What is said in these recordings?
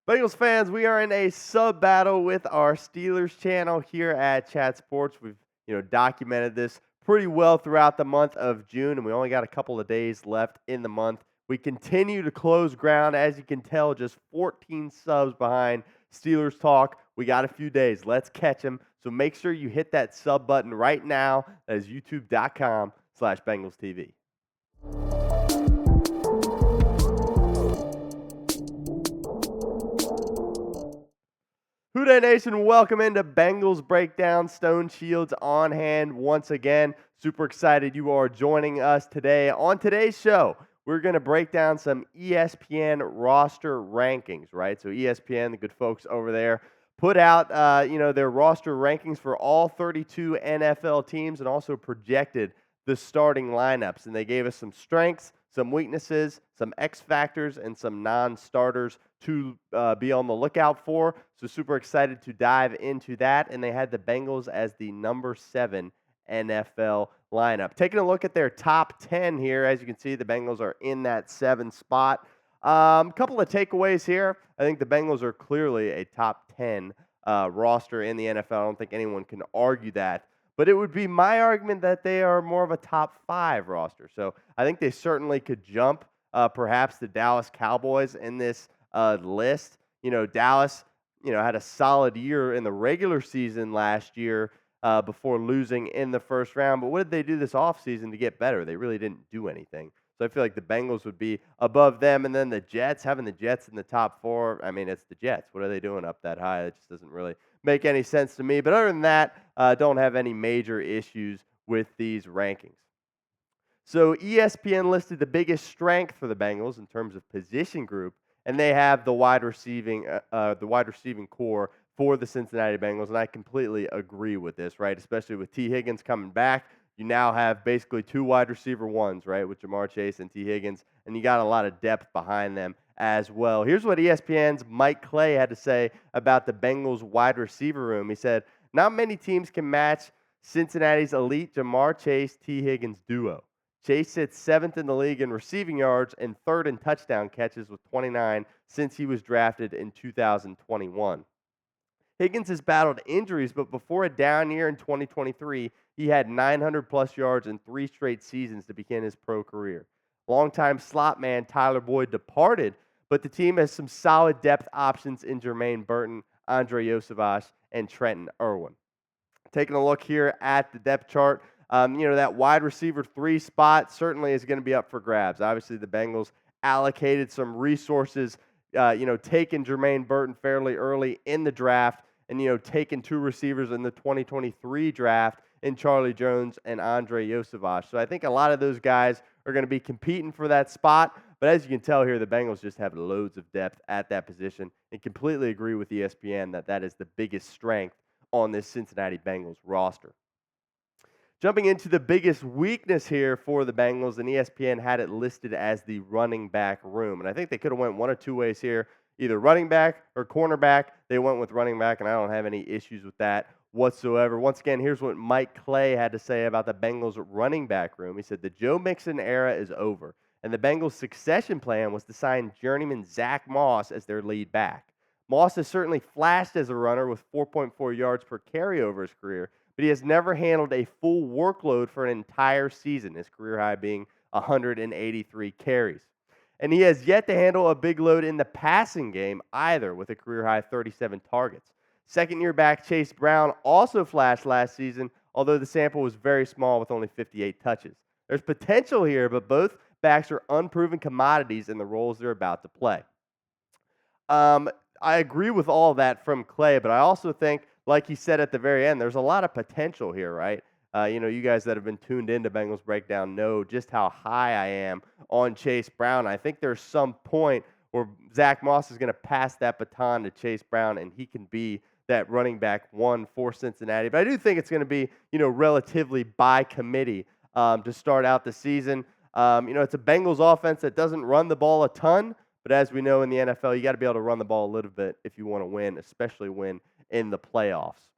Bengals fans, we are in a sub battle with our Steelers channel here at Chat Sports. We've, documented this pretty well throughout the month of June, and we only got a couple of days left in the month. We continue to close ground. As you can tell, just 14 subs behind Steelers Talk. We got a few days. Let's catch them. So make sure you hit that sub button right now. That is youtube.com/Bengals TV. Who Dat Nation, welcome into Bengals Breakdown. Stone Shields on hand once again. Super excited you are joining us today. On today's show, we're going to break down some ESPN roster rankings, right? So ESPN, the good folks over there, put out, their roster rankings for all 32 NFL teams and also projected the starting lineups. And they gave us some strengths, some weaknesses, some X factors, and some non-starters to be on the lookout for. So super excited to dive into that. And they had the Bengals as the number 7 NFL lineup. Taking a look at their top 10 here, as you can see, the Bengals are in that 7 spot. Couple of takeaways here. I think the Bengals are clearly a top 10 roster in the NFL. I don't think anyone can argue that. But it would be my argument that they are more of a top 5 roster. So I think they certainly could jump perhaps the Dallas Cowboys in this list. Dallas, had a solid year in the regular season last year before losing in the first round. But what did they do this offseason to get better? They really didn't do anything. So I feel like the Bengals would be above them. And then the Jets, having the Jets in the top 4, I mean, it's the Jets. What are they doing up that high? It just doesn't really make any sense to me. But other than that, don't have any major issues with these rankings. So ESPN listed the biggest strength for the Bengals in terms of position group, and they have the wide receiving core for the Cincinnati Bengals, and I completely agree with this, right? Especially with T. Higgins coming back. You now have basically 2 wide receiver ones, right, with Jamar Chase and T. Higgins, and you got a lot of depth behind them as well. Here's what ESPN's Mike Clay had to say about the Bengals wide receiver room. He said, "Not many teams can match Cincinnati's elite Jamar Chase, T. Higgins duo. Chase sits 7th in the league in receiving yards and 3rd in touchdown catches with 29 since he was drafted in 2021. Higgins has battled injuries, but before a down year in 2023, he had 900-plus yards in 3 straight seasons to begin his pro career. Longtime slot man Tyler Boyd departed, but the team has some solid depth options in Jermaine Burton, Andre Yosavash, and Trenton Irwin." Taking a look here at the depth chart, that wide receiver 3 spot certainly is going to be up for grabs. Obviously, the Bengals allocated some resources, taking Jermaine Burton fairly early in the draft and, taking 2 receivers in the 2023 draft in Charlie Jones and Andre Yosavash. So I think a lot of those guys are going to be competing for that spot. But as you can tell here, the Bengals just have loads of depth at that position and completely agree with ESPN that that is the biggest strength on this Cincinnati Bengals roster. Jumping into the biggest weakness here for the Bengals, and ESPN had it listed as the running back room. And I think they could have went one or two ways here, either running back or cornerback. They went with running back, and I don't have any issues with that whatsoever. Once again, here's what Mike Clay had to say about the Bengals running back room. He said, "The Joe Mixon era is over, and the Bengals' succession plan was to sign journeyman Zack Moss as their lead back. Moss has certainly flashed as a runner with 4.4 yards per carry over his career, but he has never handled a full workload for an entire season, his career high being 183 carries. And he has yet to handle a big load in the passing game either, with a career high 37 targets. Second-year back Chase Brown also flashed last season, although the sample was very small with only 58 touches. There's potential here, but both backs are unproven commodities in the roles they're about to play." I agree with all that from Clay, but I also think, like he said at the very end, there's a lot of potential here, right? You guys that have been tuned into Bengals Breakdown know just how high I am on Chase Brown. I think there's some point where Zack Moss is going to pass that baton to Chase Brown, and he can be that running back 1 for Cincinnati. But I do think it's going to be, relatively by committee to start out the season. It's a Bengals offense that doesn't run the ball a ton, but as we know in the NFL, you got to be able to run the ball a little bit if you want to win, especially win in the playoffs.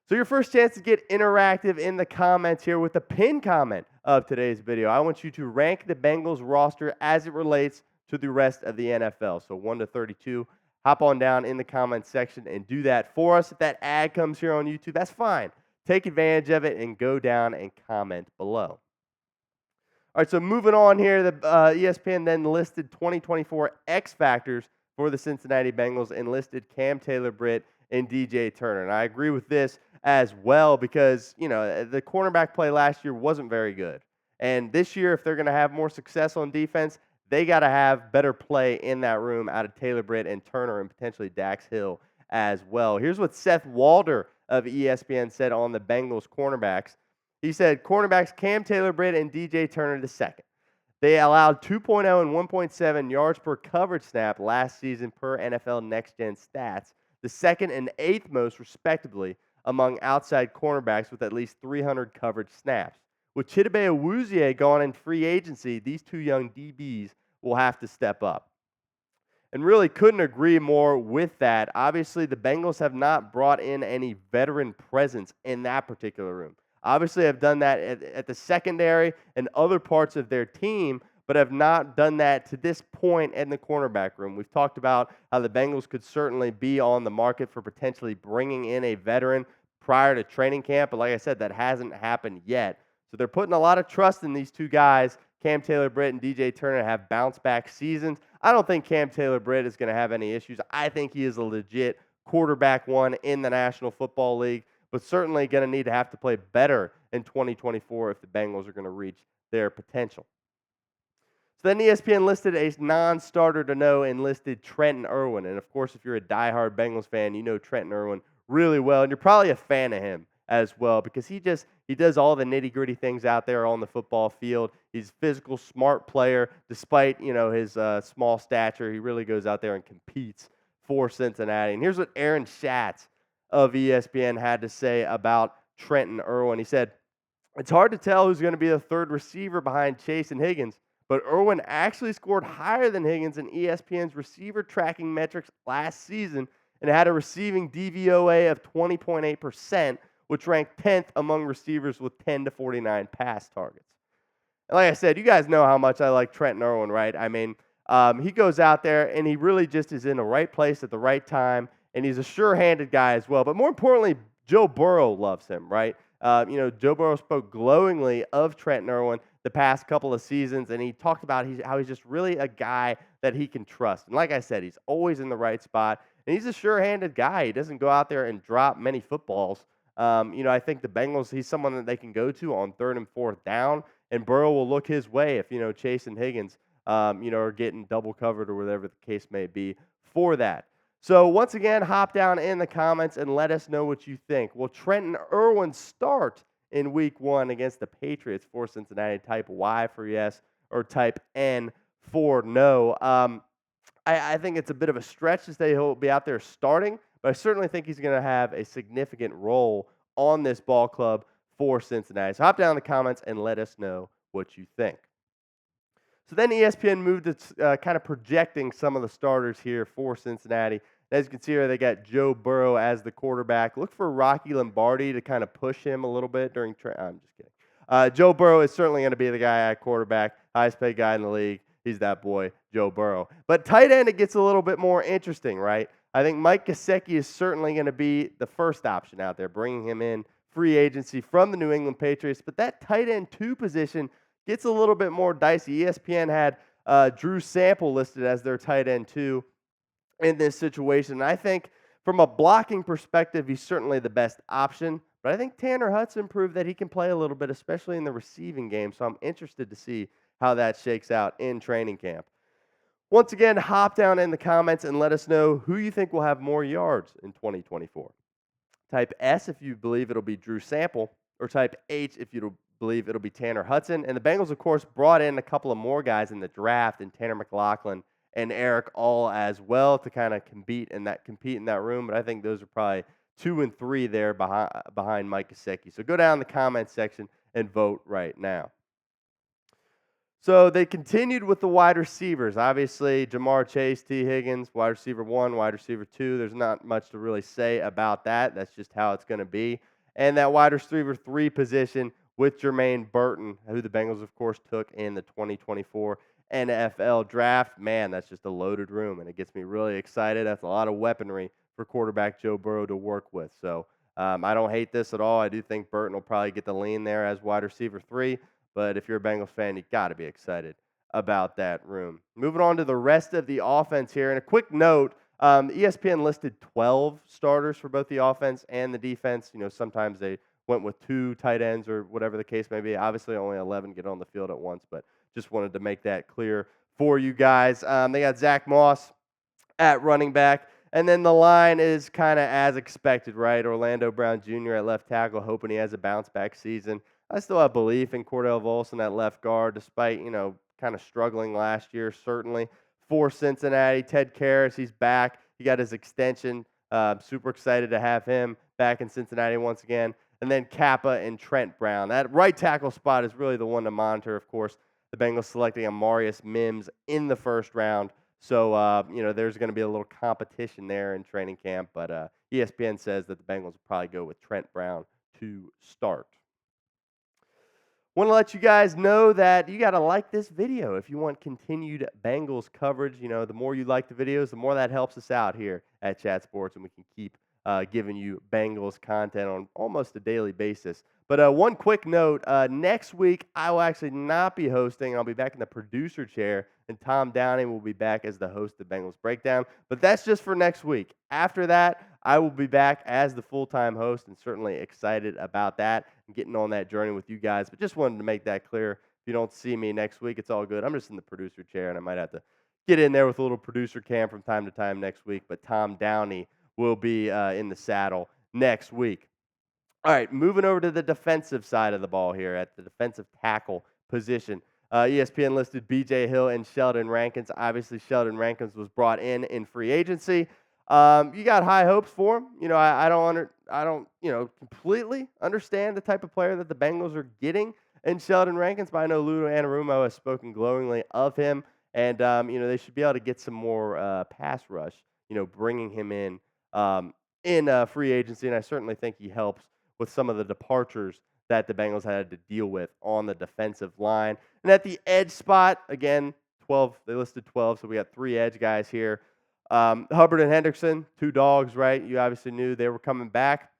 So your first chance to get interactive in the comments here with the pinned comment of today's video. I want you to rank the Bengals roster as it relates to the rest of the NFL. So 1 to 32. hop on down in the comments section and do that for us. If that ad comes here on YouTube, that's fine. Take advantage of it and go down and comment below. All right, so moving on here, the ESPN then listed 2024 X factors for the Cincinnati Bengals and listed Cam Taylor-Britt and DJ Turner. And I agree with this as well because, the cornerback play last year wasn't very good. And this year, if they're going to have more success on defense, they got to have better play in that room out of Taylor-Britt and Turner and potentially Dax Hill as well. Here's what Seth Walder of ESPN said on the Bengals cornerbacks. He said, cornerbacks Cam Taylor-Britt and DJ Turner II. They allowed 2.0 and 1.7 yards per coverage snap last season per NFL Next Gen Stats, the second and eighth most, respectively, among outside cornerbacks with at least 300 coverage snaps. With Chidobe Awuzie gone in free agency, these two young DBs will have to step up. And really couldn't agree more with that. Obviously, the Bengals have not brought in any veteran presence in that particular room. Obviously, have done that at the secondary and other parts of their team, but have not done that to this point in the cornerback room. We've talked about how the Bengals could certainly be on the market for potentially bringing in a veteran prior to training camp, but like I said, that hasn't happened yet. So they're putting a lot of trust in these two guys, Cam Taylor-Britt and DJ Turner, have bounce-back seasons. I don't think Cam Taylor-Britt is going to have any issues. I think he is a legit quarterback one in the National Football League, but certainly going to need to have to play better in 2024 if the Bengals are going to reach their potential. So then ESPN listed a non-starter to know and listed Trenton Irwin. And, of course, if you're a diehard Bengals fan, you know Trenton Irwin really well, and you're probably a fan of him as well because he does all the nitty-gritty things out there on the football field. He's a physical, smart player. Despite, his small stature, he really goes out there and competes for Cincinnati. And here's what Aaron Schatz of ESPN had to say about Trenton Irwin. He said, it's hard to tell who's going to be the third receiver behind Chase and Higgins, but Irwin actually scored higher than Higgins in ESPN's receiver tracking metrics last season and had a receiving DVOA of 20.8%, which ranked 10th among receivers with 10 to 49 pass targets. And like I said, you guys know how much I like Trenton Irwin, right? I mean, he goes out there and he really just is in the right place at the right time, and he's a sure-handed guy as well. But more importantly, Joe Burrow loves him, right? Joe Burrow spoke glowingly of Trenton Irwin the past couple of seasons, and he talked about how he's just really a guy that he can trust. And like I said, he's always in the right spot, and he's a sure-handed guy. He doesn't go out there and drop many footballs. I think the Bengals, he's someone that they can go to on third and fourth down, and Burrow will look his way if, Chase and Higgins, are getting double covered or whatever the case may be for that. So once again, hop down in the comments and let us know what you think. Will Trenton Irwin start in Week 1 against the Patriots for Cincinnati? Type Y for yes or type N for no. I think it's a bit of a stretch to say he'll be out there starting, but I certainly think he's going to have a significant role on this ball club for Cincinnati. So hop down in the comments and let us know what you think. So then ESPN moved to kind of projecting some of the starters here for Cincinnati. As you can see here, they got Joe Burrow as the quarterback. Look for Rocky Lombardi to kind of push him a little bit during I'm just kidding. Joe Burrow is certainly going to be the guy at quarterback, highest paid guy in the league. He's that boy, Joe Burrow. But tight end, it gets a little bit more interesting, right? I think Mike Gesicki is certainly going to be the first option out there, bringing him in free agency from the New England Patriots. But that tight end 2 position gets a little bit more dicey. ESPN had Drew Sample listed as their tight end 2 in this situation. And I think from a blocking perspective, he's certainly the best option. But I think Tanner Hudson proved that he can play a little bit, especially in the receiving game. So I'm interested to see how that shakes out in training camp. Once again, hop down in the comments and let us know who you think will have more yards in 2024. Type S if you believe it'll be Drew Sample, or type H if you believe it'll be Tanner Hudson. And the Bengals, of course, brought in a couple of more guys in the draft, and Tanner McLaughlin and Eric all as well to kind of compete in that room. But I think those are probably 2 and 3 there behind Mike Gesicki. So go down in the comments section and vote right now. So they continued with the wide receivers. Obviously, Jamar Chase, T. Higgins, wide receiver 1, wide receiver 2. There's not much to really say about that. That's just how it's going to be. And that wide receiver 3 position with Jermaine Burton, who the Bengals, of course, took in the 2024 NFL draft. Man, that's just a loaded room, and it gets me really excited. That's a lot of weaponry for quarterback Joe Burrow to work with. So I don't hate this at all. I do think Burton will probably get the lean there as wide receiver 3, but if you're a Bengals fan, you got to be excited about that room. Moving on to the rest of the offense here, and a quick note, ESPN listed 12 starters for both the offense and the defense. Sometimes they went with 2 tight ends or whatever the case may be. Obviously, only 11 get on the field at once, but just wanted to make that clear for you guys. They got Zack Moss at running back. And then the line is kind of as expected, right? Orlando Brown Jr. at left tackle, hoping he has a bounce-back season. I still have belief in Cordell Volson at left guard, despite, kind of struggling last year, certainly. For Cincinnati, Ted Karras, he's back. He got his extension. Super excited to have him back in Cincinnati once again. And then Kappa and Trent Brown. That right tackle spot is really the one to monitor, of course. The Bengals selecting Amarius Mims in the first round. So, there's going to be a little competition there in training camp. But ESPN says that the Bengals will probably go with Trent Brown to start. Want to let you guys know that you got to like this video if you want continued Bengals coverage. The more you like the videos, the more that helps us out here at Chat Sports, and we can keep giving you Bengals content on almost a daily basis. But one quick note, next week I will actually not be hosting. I'll be back in the producer chair, and Tom Downey will be back as the host of Bengals Breakdown. But that's just for next week. After that, I will be back as the full-time host, and certainly excited about that and getting on that journey with you guys. But just wanted to make that clear. If you don't see me next week, it's all good. I'm just in the producer chair, and I might have to get in there with a little producer cam from time to time next week. But Tom Downey will be in the saddle next week. All right, moving over to the defensive side of the ball here at the defensive tackle position. ESPN listed B.J. Hill and Sheldon Rankins. Obviously, Sheldon Rankins was brought in free agency. You got high hopes for him. I don't completely understand the type of player that the Bengals are getting in Sheldon Rankins, but I know Lou Anarumo has spoken glowingly of him, and they should be able to get some more pass rush. Bringing him in free agency, and I certainly think he helps with some of the departures that the Bengals had to deal with on the defensive line. And at the edge spot, again, 12. They listed 12, so we got 3 edge guys here. Hubbard and Hendrickson, 2 dogs, right? You obviously knew they were coming back.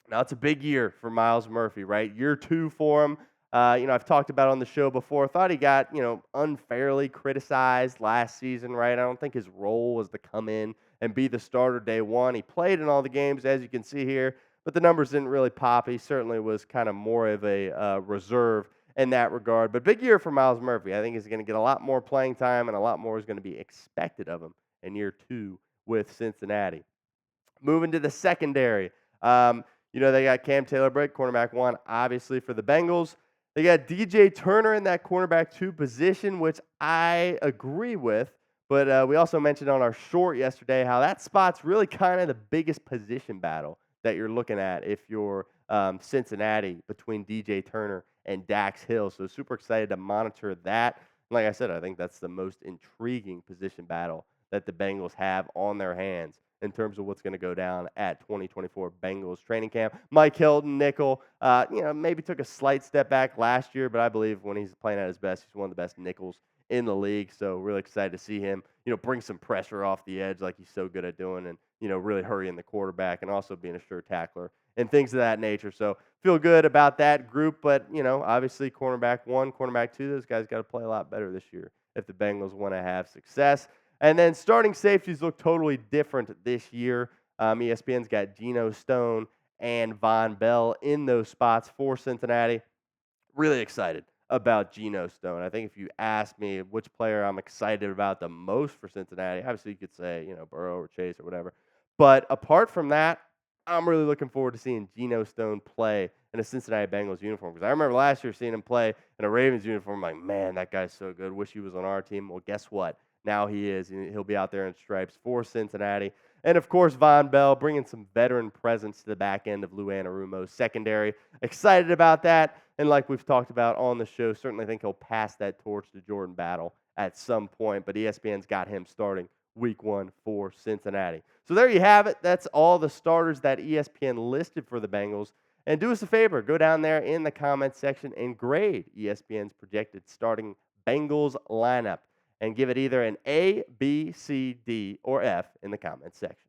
Now, it's a big year for Myles Murphy, right? Year 2 for him. I've talked about on the show before. Thought he got, unfairly criticized last season, right? I don't think his role was to come in and be the starter day one. He played in all the games, as you can see here, but the numbers didn't really pop. He certainly was kind of more of a reserve in that regard. But big year for Myles Murphy. I think he's going to get a lot more playing time, and a lot more is going to be expected of him in year 2 with Cincinnati. Moving to the secondary. They got Cam Taylor-Britt, cornerback 1, obviously for the Bengals. They got DJ Turner in that cornerback 2 position, which I agree with. But we also mentioned on our short yesterday how that spot's really kind of the biggest position battle that you're looking at if you're Cincinnati, between DJ Turner and Dax Hill. So super excited to monitor that. Like I said, I think that's the most intriguing position battle that the Bengals have on their hands in terms of what's going to go down at 2024 Bengals training camp. Mike Hilton, nickel, maybe took a slight step back last year, but I believe when he's playing at his best, he's one of the best nickels in the league. So really excited to see him, bring some pressure off the edge like he's so good at doing, and, really hurrying the quarterback and also being a sure tackler and things of that nature. So feel good about that group, but, obviously cornerback 1, cornerback 2, those guys got to play a lot better this year if the Bengals want to have success. And then starting safeties look totally different this year. ESPN's got Geno Stone and Von Bell in those spots for Cincinnati. Really excited about Geno Stone. I think if you ask me which player I'm excited about the most for Cincinnati, obviously you could say, Burrow or Chase or whatever. But apart from that, I'm really looking forward to seeing Geno Stone play in a Cincinnati Bengals uniform. Because I remember last year seeing him play in a Ravens uniform. I'm like, man, that guy's so good. Wish he was on our team. Well, guess what? Now he is. He'll be out there in stripes for Cincinnati. And, of course, Von Bell bringing some veteran presence to the back end of Lou Anarumo's secondary. Excited about that. And like we've talked about on the show, certainly think he'll pass that torch to Jordan Battle at some point. But ESPN's got him starting week 1 for Cincinnati. So there you have it. That's all the starters that ESPN listed for the Bengals. And do us a favor. Go down there in the comments section and grade ESPN's projected starting Bengals lineup. and give it either an A, B, C, D, or F in the comments section.